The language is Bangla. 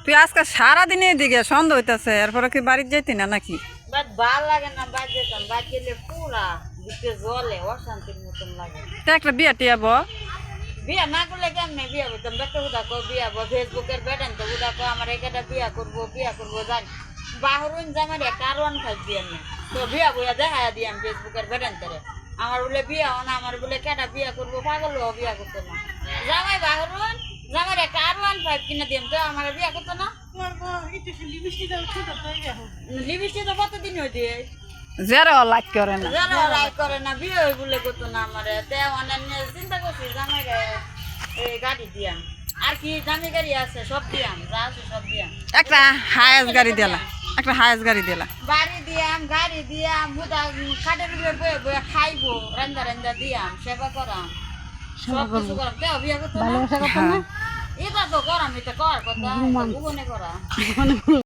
তুই আজকে সারাদিন এদিকে সন্ধ্যা হইতেছে এরপরে কি বাড়িতে যেতি না নাকি? ভাল লাগে না, বাদ যেতাম। বাদ গেলে পুরা দিতে জলে অশান্তির মতন লাগে। তো একটা বিয়া টিয়া বিয়া না করলে কেমনে বিয়া করতাম? বেটা উদা কো বিয়া বো, ফেসবুকের বেটান তো উদা কো আমার একটা বিয়া করবো জানি বাহরুন জামার একটা আর ওয়ান ফাইভ বিয়া নেই তো বিয়া বইয়া দেখা দিয়াম ফেসবুকের বেটান তারে আমার বলে বিয়া না, আমার বলে কেটা বিয়া করবো, পাগল ও বিয়া করতো না। জামাই বাহরুন জামার একটা আর ওয়ান ফাইভ কিনে দিয়াম তো আমার বিয়া করতো না। লিপস্টিক তো কতদিন হইতে যারা লাইক করে না, যারা লাইক করে না বিয়ে হই বলে করতো না আমার। তে অনেক চিন্তা করছি জামাই এই গাড়ি দিয়াম, আর কি দামি গাড়ি আছে সব দিয়াম, যা আছে সব দিয়াম। একটা হায়েস্ট গাড়ি দিলা, একটা হায়েস্ট গাড়ি দিলা, বাড়ি দিয়াম, গাড়ি দিয়াম, বুদা খাটের উপরে বয়ে বয়ে খাইবো, রান্দা রান্দা দিয়াম, সেবা করাম, সব কিছু করাম। কেউ বিয়ে করতো না, এটা তো করাম, এটা করার কথা, উগনে করা।